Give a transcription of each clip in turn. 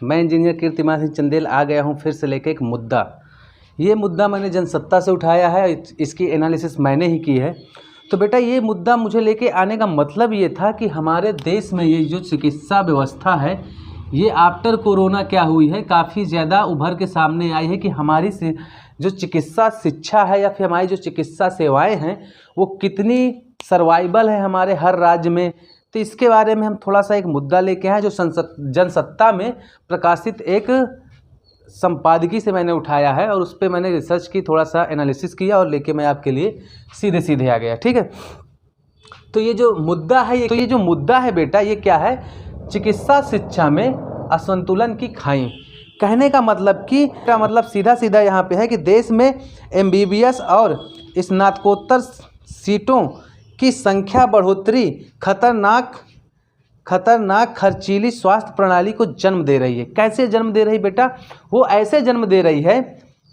मैं इंजीनियर कीर्तिमान सिंह चंदेल आ गया हूं फिर से लेकर एक मुद्दा। ये मुद्दा मैंने जनसत्ता से उठाया है, इसकी एनालिसिस मैंने ही की है। तो बेटा ये मुद्दा मुझे लेके आने का मतलब ये था कि हमारे देश में ये जो चिकित्सा व्यवस्था है ये आफ्टर कोरोना क्या हुई है, काफ़ी ज़्यादा उभर के सामने आई है कि हमारी जो चिकित्सा शिक्षा है या फिर हमारी जो चिकित्सा सेवाएं हैं वो कितनी सर्वाइवल है हमारे हर राज्य में। तो इसके बारे में हम थोड़ा सा एक मुद्दा लेके आए जो जनसत्ता में प्रकाशित एक संपादकीय से मैंने उठाया है और उस पर मैंने रिसर्च की, थोड़ा सा एनालिसिस किया और लेके मैं आपके लिए सीधे सीधे आ गया। ठीक है, तो ये जो मुद्दा है बेटा ये क्या है, चिकित्सा शिक्षा में असंतुलन की खाई। कहने का मतलब कि सीधा सीधा यहाँ पे है कि देश में एमबीबीएस और स्नातकोत्तर सीटों की संख्या बढ़ोतरी खतरनाक खर्चीली स्वास्थ्य प्रणाली को जन्म दे रही है। कैसे जन्म दे रही बेटा, वो ऐसे जन्म दे रही है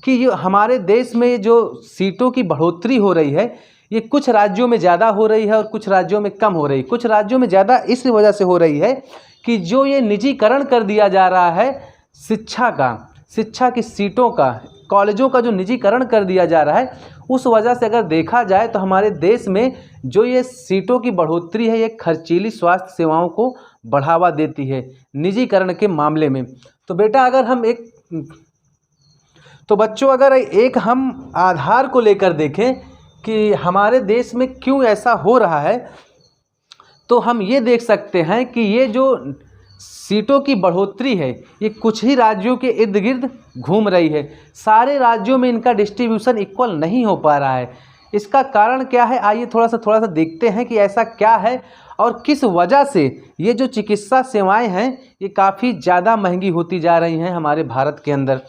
कि ये हमारे देश में जो सीटों की बढ़ोतरी हो रही है ये कुछ राज्यों में ज़्यादा हो रही है और कुछ राज्यों में कम हो रही है। कुछ राज्यों में ज़्यादा इस वजह से हो रही है कि जो ये निजीकरण कर दिया जा रहा है शिक्षा की सीटों का, कॉलेजों का जो निजीकरण कर दिया जा रहा है, उस वजह से अगर देखा जाए तो हमारे देश में जो ये सीटों की बढ़ोतरी है ये खर्चीली स्वास्थ्य सेवाओं को बढ़ावा देती है निजीकरण के मामले में। तो बेटा अगर हम अगर हम आधार को लेकर देखें कि हमारे देश में क्यों ऐसा हो रहा है, तो हम ये देख सकते हैं कि ये जो सीटों की बढ़ोतरी है ये कुछ ही राज्यों के इर्द गिर्द घूम रही है। सारे राज्यों में इनका डिस्ट्रीब्यूशन इक्वल नहीं हो पा रहा है। इसका कारण क्या है, आइए थोड़ा सा देखते हैं कि ऐसा क्या है और किस वजह से ये जो चिकित्सा सेवाएं हैं ये काफ़ी ज़्यादा महंगी होती जा रही हैं हमारे भारत के अंदर।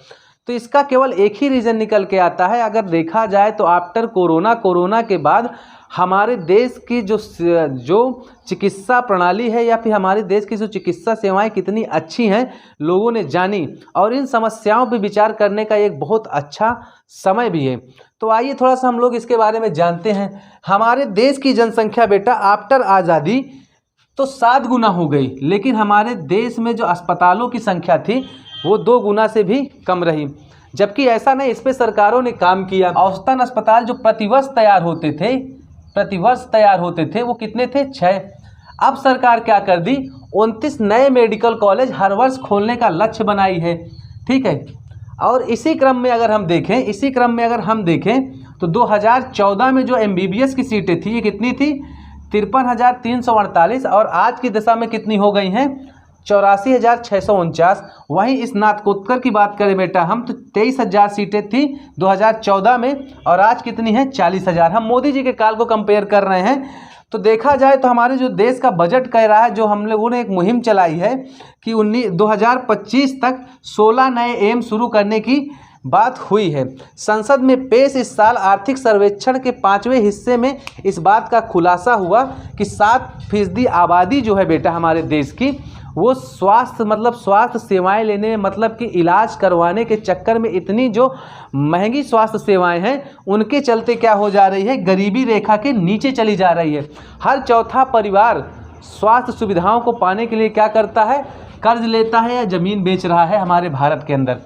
तो इसका केवल एक ही रीज़न निकल के आता है, अगर देखा जाए तो आफ्टर कोरोना के बाद हमारे देश की जो चिकित्सा प्रणाली है या फिर हमारे देश की जो चिकित्सा सेवाएं कितनी अच्छी हैं लोगों ने जानी, और इन समस्याओं पर विचार करने का एक बहुत अच्छा समय भी है। तो आइए थोड़ा सा हम लोग इसके बारे में जानते हैं। हमारे देश की जनसंख्या बेटा आफ्टर आज़ादी तो 7 गुना हो गई, लेकिन हमारे देश में जो अस्पतालों की संख्या थी वो 2 गुना से भी कम रही। जबकि ऐसा नहीं, इस पर सरकारों ने काम किया। औसतन अस्पताल जो प्रतिवर्ष तैयार होते थे वो कितने थे, 6। अब सरकार क्या कर दी, 29 नए मेडिकल कॉलेज हर वर्ष खोलने का लक्ष्य बनाई है। ठीक है, और इसी क्रम में अगर हम देखें तो 2014 में जो एमबीबीएस की सीटें थी ये कितनी थी, 53,348, और आज की दशा में कितनी हो गई हैं, 84,649। वहीं स्नातकोत्तर की बात करें बेटा हम तो 23,000 सीटें थी 2014 में और आज कितनी है, 40,000। हम मोदी जी के काल को कंपेयर कर रहे हैं। तो देखा जाए तो हमारे जो देश का बजट कह रहा है, जो हम लोगों ने एक मुहिम चलाई है कि 2025 तक 16 नए एम्स शुरू करने की बात हुई है। संसद में पेश इस साल आर्थिक सर्वेक्षण के 5वें हिस्से में इस बात का खुलासा हुआ कि 7% आबादी जो है बेटा हमारे देश की वो स्वास्थ्य सेवाएं लेने मतलब कि इलाज करवाने के चक्कर में इतनी जो महंगी स्वास्थ्य सेवाएं हैं उनके चलते क्या हो जा रही है, गरीबी रेखा के नीचे चली जा रही है। हर चौथा परिवार स्वास्थ्य सुविधाओं को पाने के लिए क्या करता है, कर्ज लेता है या ज़मीन बेच रहा है हमारे भारत के अंदर।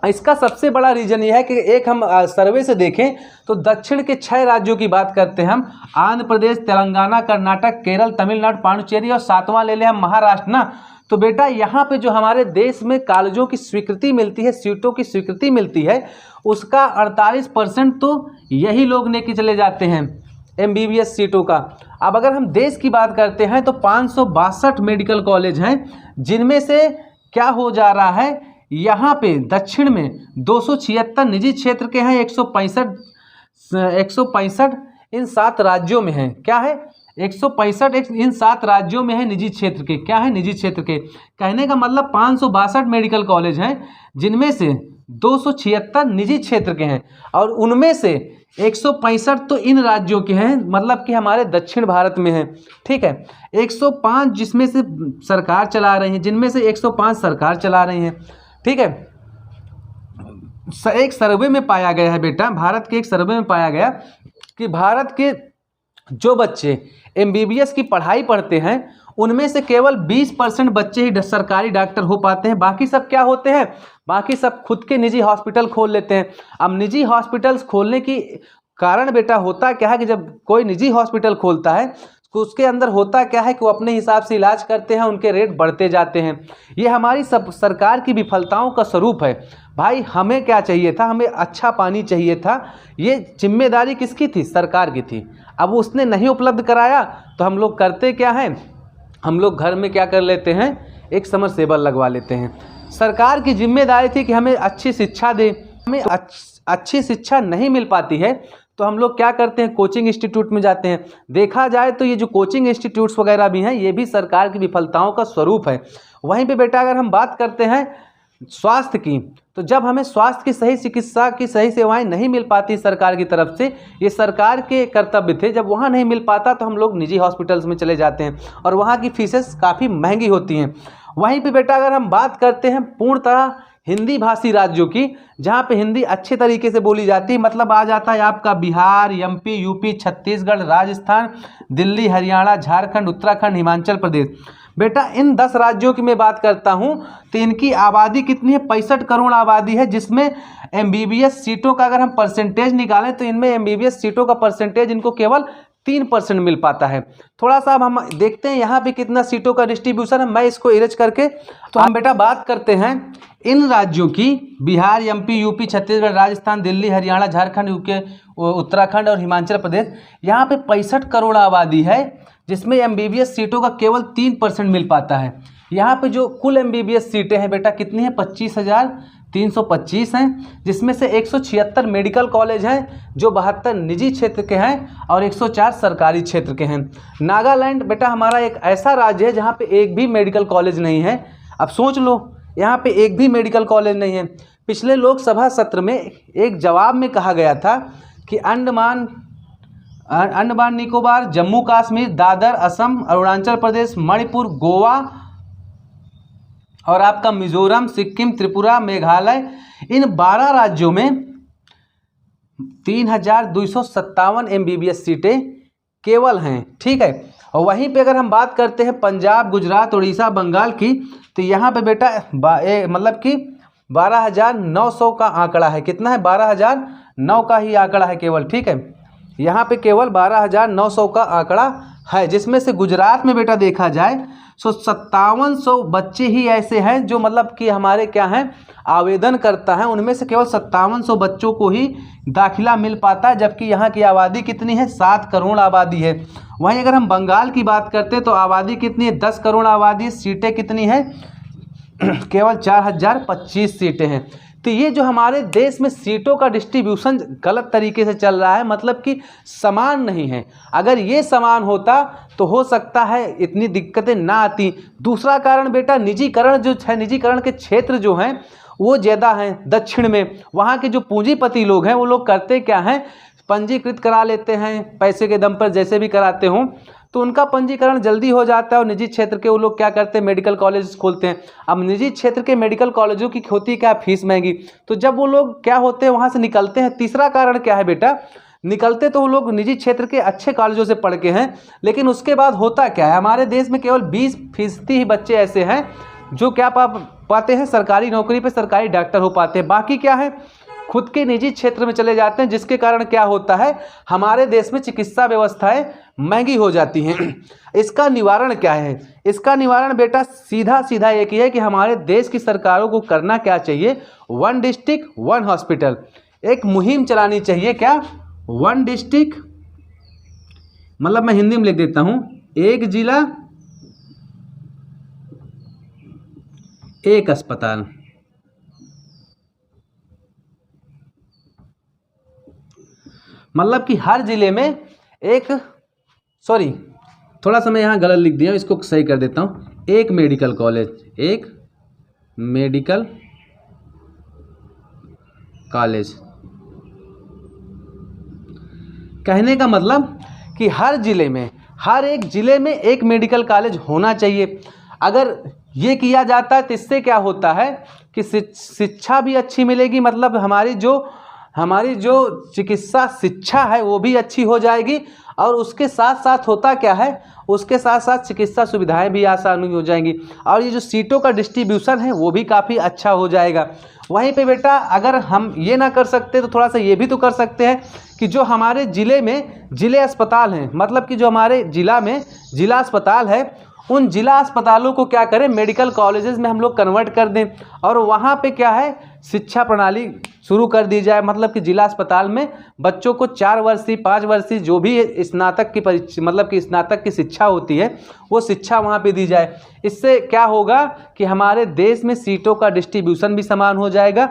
इसका सबसे बड़ा रीज़न ये है कि एक हम सर्वे से देखें तो दक्षिण के 6 राज्यों की बात करते हैं हम, आंध्र प्रदेश, तेलंगाना, कर्नाटक, केरल, तमिलनाडु, पांडिचेरी और 7वां ले लें हम महाराष्ट्र ना। तो बेटा यहाँ पे जो हमारे देश में कॉलेजों की स्वीकृति मिलती है, सीटों की स्वीकृति मिलती है, उसका 48% तो यही लोग लेके चले जाते हैं एमबीबीएस सीटों का। अब अगर हम देश की बात करते हैं तो 562 मेडिकल कॉलेज हैं, जिनमें से क्या हो जा रहा है, यहाँ पे दक्षिण में 276 निजी क्षेत्र के हैं, 165 इन 7 राज्यों में हैं। क्या है, 165 इन 7 राज्यों में है निजी क्षेत्र के। क्या है, निजी क्षेत्र के। कहने का मतलब 562 मेडिकल कॉलेज हैं, जिनमें से 276 निजी क्षेत्र के हैं और उनमें से 165 तो इन राज्यों के हैं, मतलब कि हमारे दक्षिण भारत में हैं। ठीक है, 105 जिसमें से सरकार चला रही है, जिनमें से 105 सरकार चला रही हैं। ठीक है, एक सर्वे में पाया गया है बेटा, भारत के एक सर्वे में पाया गया कि भारत के जो बच्चे एमबीबीएस की पढ़ाई पढ़ते हैं उनमें से केवल 20% बच्चे ही सरकारी डॉक्टर हो पाते हैं। बाकी सब क्या होते हैं, बाकी सब खुद के निजी हॉस्पिटल खोल लेते हैं। अब निजी हॉस्पिटल्स खोलने की कारण बेटा होता क्या है कि जब कोई निजी हॉस्पिटल खोलता है तो उसके अंदर होता क्या है कि वो अपने हिसाब से इलाज करते हैं, उनके रेट बढ़ते जाते हैं। ये हमारी सब सरकार की विफलताओं का स्वरूप है। भाई हमें क्या चाहिए था, हमें अच्छा पानी चाहिए था। ये जिम्मेदारी किसकी थी, सरकार की थी। अब उसने नहीं उपलब्ध कराया तो हम लोग करते क्या हैं, हम लोग घर में क्या कर लेते हैं, एक समरसेबल लगवा लेते हैं। सरकार की जिम्मेदारी थी कि हमें अच्छी शिक्षा दे, हमें अच्छी शिक्षा नहीं मिल पाती है तो हम लोग क्या करते हैं, कोचिंग इंस्टीट्यूट में जाते हैं। देखा जाए तो ये जो कोचिंग इंस्टीट्यूट्स वगैरह भी हैं, ये भी सरकार की विफलताओं का स्वरूप है। वहीं पे बेटा अगर हम बात करते हैं स्वास्थ्य की, तो जब हमें स्वास्थ्य की सही चिकित्सा की सही सेवाएं नहीं मिल पाती सरकार की तरफ से, ये सरकार के कर्तव्य थे। जब वहाँ नहीं मिल पाता तो हम लोग निजी हॉस्पिटल्स में चले जाते हैं और वहाँ की फीसेस काफ़ी महंगी होती हैं। वहीं पे बेटा अगर हम बात करते हैं पूर्णतः हिंदी भाषी राज्यों की, जहाँ पे हिंदी अच्छे तरीके से बोली जाती है, मतलब आ जाता है आपका बिहार, एमपी, यूपी, छत्तीसगढ़, राजस्थान, दिल्ली, हरियाणा, झारखंड, उत्तराखंड, हिमाचल प्रदेश। बेटा इन 10 राज्यों की मैं बात करता हूँ तो इनकी आबादी कितनी है, 65 करोड़ आबादी है, जिसमें एमबीबीएस सीटों का अगर हम परसेंटेज निकालें तो इनमें एमबीबीएस सीटों का परसेंटेज इनको केवल 3% मिल पाता है। थोड़ा सा अब हम देखते हैं यहाँ पे कितना सीटों का डिस्ट्रीब्यूशन है, मैं इसको इरेज करके, तो हम बेटा बात करते हैं इन राज्यों की, Bihar, MP, UP, Chhattisgarh, Rajasthan, Delhi, Haryana, Jharkhand, UK, Uttarakhand और हिमाचल प्रदेश। यहाँ पे 65 करोड़ आबादी है, जिसमें एमबीबीएस सीटों का केवल 3% मिल पाता है। यहाँ पे जो कुल एमबीबीएस सीटें हैं बेटा कितनी हैं, 25,325 हैं, जिसमें से 176 मेडिकल कॉलेज हैं जो 72 निजी क्षेत्र के हैं और 104 सरकारी क्षेत्र के हैं। नागालैंड बेटा हमारा एक ऐसा राज्य है जहाँ पे एक भी मेडिकल कॉलेज नहीं है। अब सोच लो, यहाँ पे एक भी मेडिकल कॉलेज नहीं है। पिछले लोकसभा सत्र में एक जवाब में कहा गया था कि अंडमान निकोबार, जम्मू कश्मीर, दादर, असम, अरुणाचल प्रदेश, मणिपुर, गोवा और आपका मिजोरम, सिक्किम, त्रिपुरा, मेघालय, इन 12 राज्यों में 3,257 एमबीबीएस सीटें केवल हैं। ठीक है। और वहीं पे अगर हम बात करते हैं पंजाब, गुजरात, उड़ीसा, बंगाल की, तो यहाँ पे बेटा मतलब कि 12,900 का आंकड़ा है। कितना है, 12,009 का ही आंकड़ा है केवल। ठीक है, यहाँ पे केवल 12,900 का आंकड़ा है, जिसमें से गुजरात में बेटा देखा जाए तो 5700 बच्चे ही ऐसे हैं जो मतलब कि हमारे क्या हैं, आवेदन करता है। उनमें से केवल 5700 बच्चों को ही दाखिला मिल पाता है, जबकि यहाँ की आबादी कितनी है, 7 करोड़ आबादी है। वहीं अगर हम बंगाल की बात करते हैं तो आबादी कितनी है, 10 करोड़ आबादी, सीटें कितनी है, केवल 4,025 सीटें हैं। तो ये जो हमारे देश में सीटों का डिस्ट्रीब्यूशन गलत तरीके से चल रहा है, मतलब कि समान नहीं है। अगर ये समान होता तो हो सकता है इतनी दिक्कतें ना आती। दूसरा कारण बेटा निजीकरण जो है, निजीकरण के क्षेत्र जो हैं वो ज़्यादा हैं दक्षिण में। वहाँ के जो पूंजीपति लोग हैं वो लोग करते क्या हैं, पंजीकृत करा लेते हैं पैसे के दम पर, जैसे भी कराते हों, तो उनका पंजीकरण जल्दी हो जाता है। और निजी क्षेत्र के वो लोग क्या करते हैं, मेडिकल कॉलेज खोलते हैं। अब निजी क्षेत्र के मेडिकल कॉलेजों की होती क्या, फीस महंगी। तो जब वो लोग क्या होते हैं, वहाँ से निकलते हैं। तीसरा कारण क्या है बेटा, निकलते तो वो लोग निजी क्षेत्र के अच्छे कॉलेजों से पढ़ के हैं, लेकिन उसके बाद होता क्या है, हमारे देश में केवल 20% ही बच्चे ऐसे हैं जो क्या पाते हैं, सरकारी नौकरी पे, सरकारी डॉक्टर हो पाते हैं। बाकी क्या है, खुद के निजी क्षेत्र में चले जाते हैं, जिसके कारण क्या होता है, हमारे देश में चिकित्सा व्यवस्थाएं महंगी हो जाती हैं। इसका निवारण क्या है, इसका निवारण बेटा सीधा सीधा एक ही है कि हमारे देश की सरकारों को करना क्या चाहिए, 1 डिस्ट्रिक्ट 1 हॉस्पिटल, एक मुहिम चलानी चाहिए। क्या, 1 डिस्ट्रिक्ट मतलब मैं हिंदी में लिख देता हूँ, 1 जिला 1 अस्पताल। मतलब कि हर जिले में एक, सॉरी थोड़ा सा मैं यहाँ गलत लिख दिया, इसको सही कर देता हूँ, 1 मेडिकल कॉलेज, 1 मेडिकल कॉलेज। कहने का मतलब कि हर जिले में, हर एक जिले में 1 मेडिकल कॉलेज होना चाहिए। अगर ये किया जाता है तो इससे क्या होता है कि शिक्षा भी अच्छी मिलेगी, मतलब हमारी जो चिकित्सा शिक्षा है वो भी अच्छी हो जाएगी। और उसके साथ साथ होता क्या है, उसके साथ साथ चिकित्सा सुविधाएं भी आसान हो जाएंगी और ये जो सीटों का डिस्ट्रीब्यूशन है वो भी काफ़ी अच्छा हो जाएगा। वहीं पे बेटा अगर हम ये ना कर सकते तो थोड़ा सा ये भी तो कर सकते हैं कि जो हमारे ज़िले में ज़िले अस्पताल हैं, मतलब कि जो हमारे ज़िला में ज़िला अस्पताल है, उन ज़िला अस्पतालों को क्या करें, मेडिकल कॉलेजेस में हम लोग कन्वर्ट कर दें और वहाँ पे क्या है, शिक्षा प्रणाली शुरू कर दी जाए। मतलब कि ज़िला अस्पताल में बच्चों को 4 वर्षीय 5 वर्षीय जो भी स्नातक की मतलब कि स्नातक की शिक्षा होती है वो शिक्षा वहाँ पे दी जाए। इससे क्या होगा कि हमारे देश में सीटों का डिस्ट्रीब्यूशन भी समान हो जाएगा।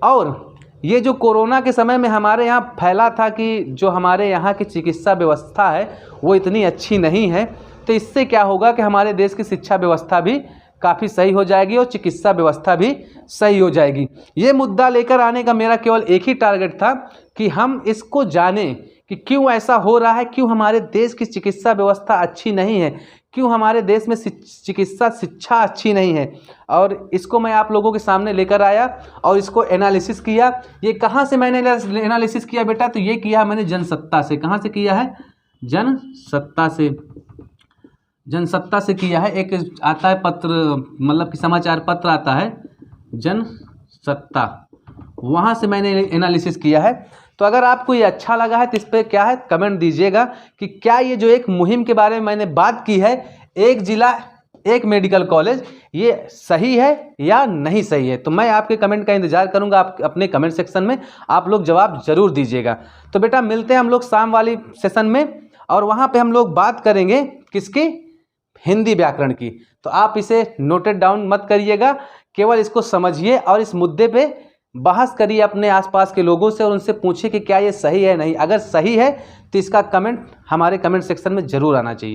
और ये जो कोरोना के समय में हमारे यहाँ फैला था कि जो हमारे यहाँ की चिकित्सा व्यवस्था है वो इतनी अच्छी नहीं है, तो इससे क्या होगा कि हमारे देश की शिक्षा व्यवस्था भी काफ़ी सही हो जाएगी और चिकित्सा व्यवस्था भी सही हो जाएगी। ये मुद्दा लेकर आने का मेरा केवल एक ही टारगेट था कि हम इसको जानें कि क्यों ऐसा हो रहा है, क्यों हमारे देश की चिकित्सा व्यवस्था अच्छी नहीं है, क्यों हमारे देश में चिकित्सा शिक्षा अच्छी नहीं है। और इसको मैं आप लोगों के सामने लेकर आया और इसको एनालिसिस किया। ये कहाँ से मैंने एनालिसिस किया बेटा, तो ये किया मैंने जनसत्ता से। कहाँ से किया है, जनसत्ता से किया है। एक आता है पत्र, मतलब कि समाचार पत्र आता है जनसत्ता, वहाँ से मैंने एनालिसिस किया है। तो अगर आपको ये अच्छा लगा है तो इस पर क्या है कमेंट दीजिएगा कि क्या ये जो एक मुहिम के बारे में मैंने बात की है, एक ज़िला एक मेडिकल कॉलेज, ये सही है या नहीं सही है। तो मैं आपके कमेंट का इंतज़ार करूंगा। आप अपने कमेंट सेक्शन में आप लोग जवाब ज़रूर दीजिएगा। तो बेटा मिलते हैं हम लोग शाम वाली सेशन में और वहाँ पे हम लोग बात करेंगे किसकी, हिंदी व्याकरण की। तो आप इसे नोटेड डाउन मत करिएगा, केवल इसको समझिए और इस मुद्दे पे बहस करिए अपने आसपास के लोगों से और उनसे पूछिए कि क्या ये सही है नहीं। अगर सही है तो इसका कमेंट हमारे कमेंट सेक्शन में ज़रूर आना चाहिए।